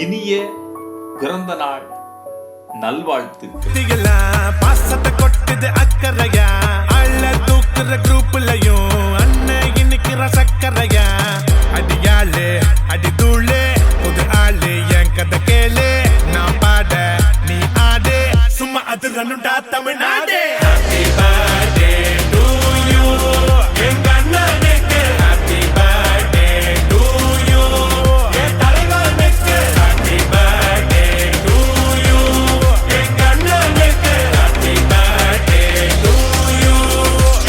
இனிய பிறந்த நாள் நல்வாழ்த்து. பாசத்தை கொட்டுது அக்கறையா, அள்ள தூக்குற குரூப்லயும் அண்ணன் இன்னைக்கிற சக்கரையா. அடியாளு அடி தூளு புது ஆளு என் கதை கேளு, நான் பாட நீ ஆடு, சும்மா அது ரன்னுடா Tamil Nadu. Happy birthday to you, எங்க அண்ணனுக்கு happy birthday to you, என் தலைவனுக்கு happy birthday to you, எங்க அண்ணனுக்கு happy birthday to you,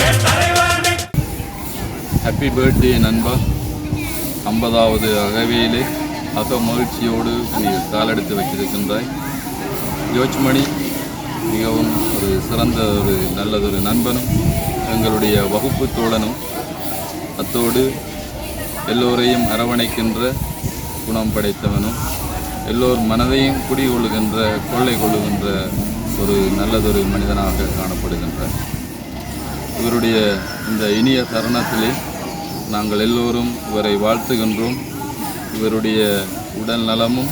என் தலைவனுக்கு. ஹாப்பி பர்த்டே நண்பா. 50வது அகவையிலே அக மகிழ்ச்சியோடு நீ காலெடுத்து வச்சிருக்கின்றாய். ஜோச்மணி மிகவும் ஒரு சிறந்த ஒரு நல்லதொரு நண்பனும் எங்களுடைய வகுப்பு தோழனும், அத்தோடு எல்லோரையும் அரவணைக்கின்ற குணம் படைத்தவனும், எல்லோர் மனதையும் குடிகொள்ளுகின்ற கொள்ளை கொள்ளுகின்ற ஒரு நல்லதொரு மனிதனாக காணப்படுகின்றார். இவருடைய இந்த இனிய தருணத்திலே நாங்கள் எல்லோரும் இவரை வாழ்த்துகின்றோம். இவருடைய உடல் நலமும்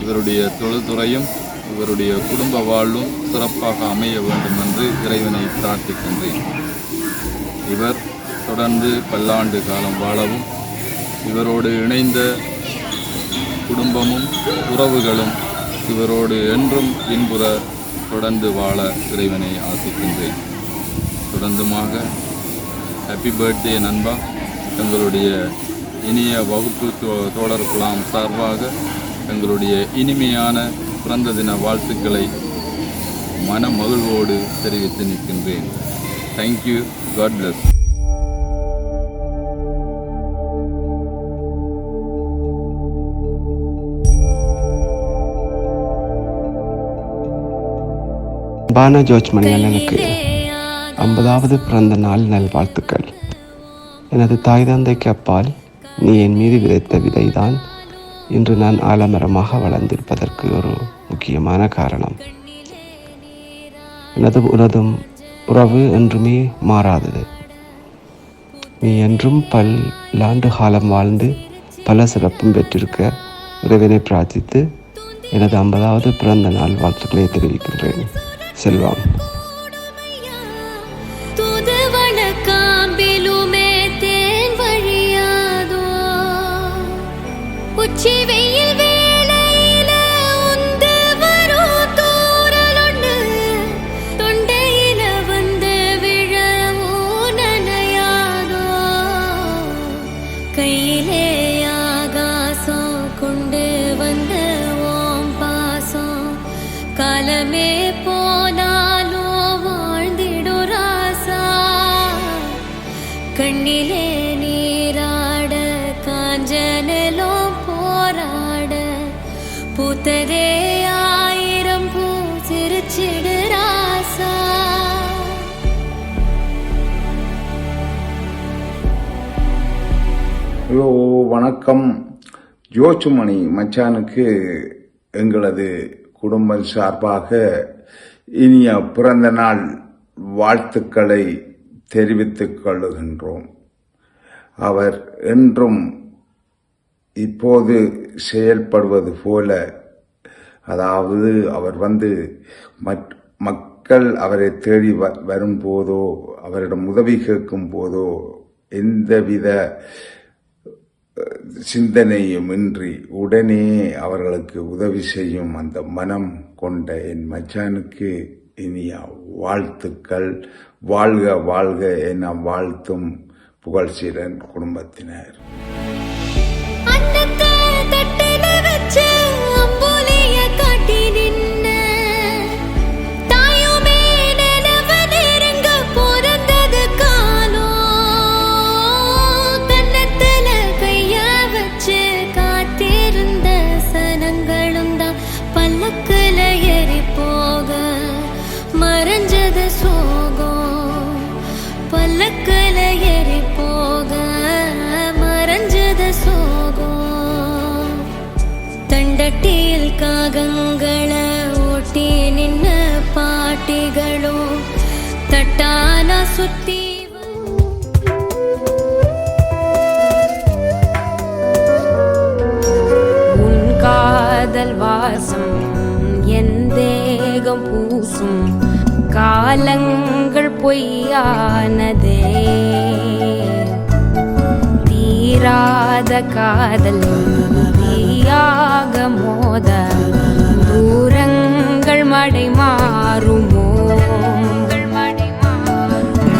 இவருடைய தொழில்துறையும் இவருடைய குடும்ப வாழ்வும் சிறப்பாக அமைய வேண்டும் என்று இறைவனை பிரார்த்திக்கின்றேன். இவர் தொடர்ந்து பல்லாண்டு காலம் வாழவும், இவரோடு இணைந்த குடும்பமும் உறவுகளும் இவரோடு என்றும் இன்புற தொடர்ந்து வாழ இறைவனை ஆசிக்கின்றேன். தொடர்ந்துமாக ஹாப்பி பர்த்டே நண்பா. எங்களுடைய இனிய வகுப்பு தோழர் குலாம் சார்பாக எங்களுடைய இனிமையான பிறந்த தின வாழ்த்துக்களை மன மகிழ்வோடு தெரிவித்து நிற்கின்றேன். தேங்க்யூ. God bless. பானா ஜோச்மணி அண்ணனுக்கு 50வது பிறந்த நாள் நல்வாழ்த்துக்கள். எனது தாய் தந்தைக்கு அப்பால் நீ என் மீது விதைத்த விதைதான் இன்று நான் ஆலமரமாக வளர்ந்திருப்பதற்கு ஒரு முக்கியமான காரணம். உனதும் உறவு என்றுமே மாறாதது. நீ என்றும் பல்லாண்டு காலம் வாழ்ந்து பல சிறப்பும் பெற்றிருக்க இறைவனை பிரார்த்தித்து எனது 50வது பிறந்த நாள் வாழ்த்துக்களை தெரிவிக்கின்றேன். செல்வம். கையிலே ஆகாசம் கொண்டு வந்த ஓம் பாசம், காலமே போனாலோ வாழ்ந்திடு ராசா. கண்ணிலே நீராட காஞ்சனலோ போராட, பூத்ததே 1000 பூ சிரிச்சிடு ராசா. ஹலோ, வணக்கம். ஜோச்சுமணி மச்சானுக்கு எங்களது குடும்பம் சார்பாக இனிய பிறந்த நாள் வாழ்த்துக்களை தெரிவித்துக் கொள்ளுகின்றோம். அவர் என்றும் இப்போது செயல்படுவது போல, அதாவது அவர் மக்கள் அவரை தேடி வரும்போதோ அவரிடம் உதவி கேட்கும் போதோ எந்தவித சிந்தனையும் இன்றி உடனே அவர்களுக்கு உதவி செய்யும் அந்த மனம் கொண்ட என் மச்சானுக்கு இனிய வாழ்த்துக்கள். வாழ்க வாழ்க என வாழ்த்தும் புகழ்ச்சியுடன் குடும்பத்தினர். மறைஞ்சது சோகம் பல்லக்குல ஏறி போக, மறைஞ்சது சோகம். தண்டட்டியில் காகங்களை ஓட்டி நின்ன பாட்டிகளும் தட்டான சுத்தி உன் வாசம் என் தேகம் பூசும் காலங்கள் பொய்யானதே தீராத காதல் தீயாக மோத தூரங்கள் மடை மாறுமோ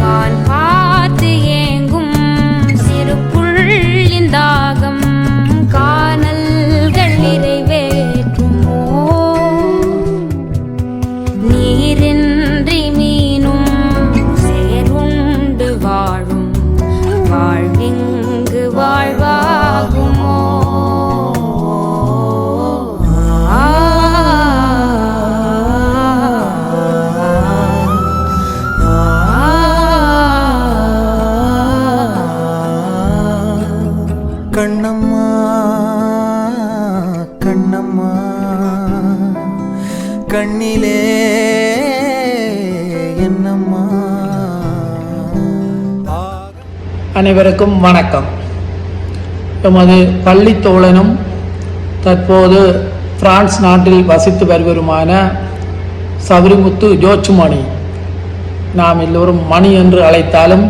வான் பார்த்து ஏங்கும் சிறு புள்ளின் தாகம் காணல்கள் நிறைவேற்றுமோ நீரின்றி மீனும் சேருண்டு வாழும் வாழ்விங்கு வாழ்வாகுமோ கண்ணம்மா கண்ணம்மா கண்ணிலே என்னம்மா. அனைவருக்கும் வணக்கம். எமது பள்ளி தோழனும் தற்போது பிரான்ஸ் நாட்டில் வசித்து வருவருமான சபரிமுத்து ஜோச்சுமணி, நாம் எல்லோரும் மணி என்று அழைத்தாலும்,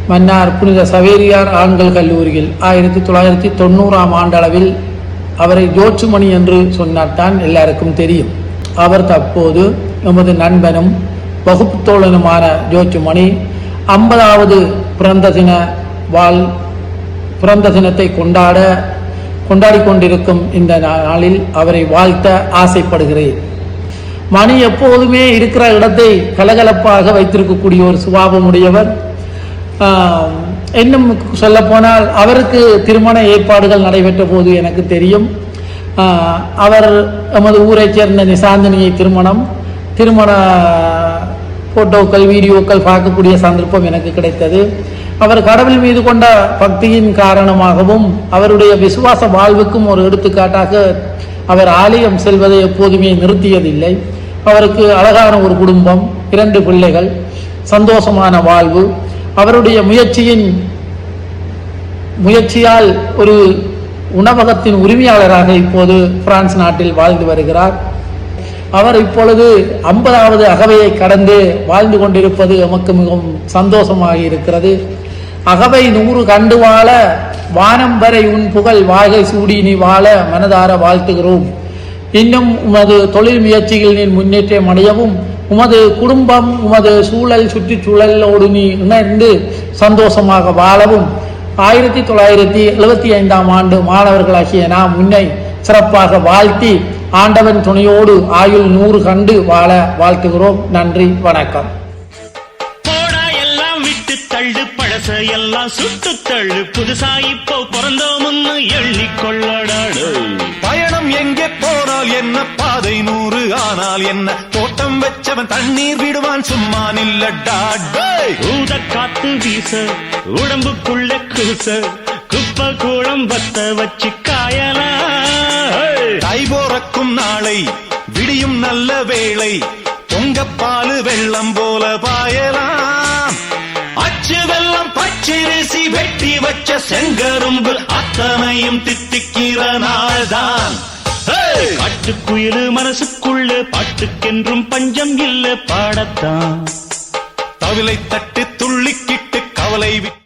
மன்னார் புனித சவேரியார் ஆண்கள் கல்லூரியில் 1990ஆம் ஆண்டளவில் அவரை ஜோச்சுமணி என்று சொன்னால்தான் எல்லாருக்கும் தெரியும். அவர் தற்போது எமது நண்பனும் வகுப்பு தோழனுமான ஜோச்சுமணி 50வது பிறந்த தினத்தை கொண்டாடி கொண்டிருக்கும் இந்த நாளில் அவரை வாழ்த்த ஆசைப்படுகிறேன். மணி எப்போதுமே இருக்கிற இடத்தை கலகலப்பாக வைத்திருக்கக்கூடிய ஒரு சுபாவமுடையவர். இன்னும் சொல்ல போனால் அவருக்கு திருமண ஏற்பாடுகள் நடைபெற்ற போது எனக்கு தெரியும். அவர் எமது ஊரைச் சேர்ந்த நிசாந்தினியை திருமண போட்டோக்கள் வீடியோக்கள் பார்க்கக்கூடிய சந்தர்ப்பம் எனக்கு கிடைத்தது. அவர் கடவுள் மீது கொண்ட பக்தியின் காரணமாகவும் அவருடைய விசுவாச வாழ்வுக்கும் ஒரு எடுத்துக்காட்டாக அவர் ஆலயம் செல்வதை எப்போதுமே நிறுத்தியதில்லை. அவருக்கு அழகான ஒரு குடும்பம், 2 பிள்ளைகள், சந்தோஷமான வாழ்வு. அவருடைய முயற்சியால் ஒரு உணவகத்தின் உரிமையாளராக இப்போது பிரான்ஸ் நாட்டில் வாழ்ந்து வருகிறார். அவர் இப்பொழுது 50வது அகவையை கடந்து வாழ்ந்து கொண்டிருப்பது நமக்கு மிகவும் சந்தோஷமாக இருக்கிறது. அகவை 100 கண்டு வாழ வானம் வரை உன் புகழ் வாகை சூடி நீ வாழ மனதார வாழ்த்துகிறோம். இன்னும் உமது தொழில் முயற்சிகளின் முன்னேற்றம் அடையவும், உமது குடும்பம் உமது சுற்றுச்சூழலோடு நீ இணைந்து சந்தோஷமாக வாழவும் 1975ஆம் ஆண்டு மாணவர்களாகிய நாம் முன்னை சிறப்பாக வாழ்த்தி ஆண்டவன் துணையோடு ஆயுள் 100 கண்டு வாழ வாழ்த்துகிறோம். நன்றி, வணக்கம். எல்லாம் விட்டு தள்ளு, பழச எல்லாம் சுட்டு தள்ளு, புதுசா இப்போ பிறந்தோம்னு எண்ணிக்கொள்ளடாடு. பயணம் எங்கே போனால் என்ன, பாதை 100 ஆனால் என்ன, தோட்டம் வச்சவன் தண்ணீர் விடுவான் சும்மா நில்லடா. ஊத காத்து வீச உடம்புக்குள்ள கூச, குப்பை கூடம் வத்த வச்சு காயலாம். தை போறக்கும் நாளை விடியும் நல்ல வேளை, பொங்கப்பாலு வெள்ளம் போல பாயலாம். அச்சு வெள்ளம் பச்சரிசி வெட்டி வச்ச செங்கரும்பு அத்தனையும் தித்திக்கிற நாள்தான். காட்டுக்குயிலு மனசுக்குள்ள பாட்டுக்கென்றும் பஞ்சம் இல்ல பாடத்தான். தவிலை தட்டு துள்ளிக்கிட்டு கவலை விட்டு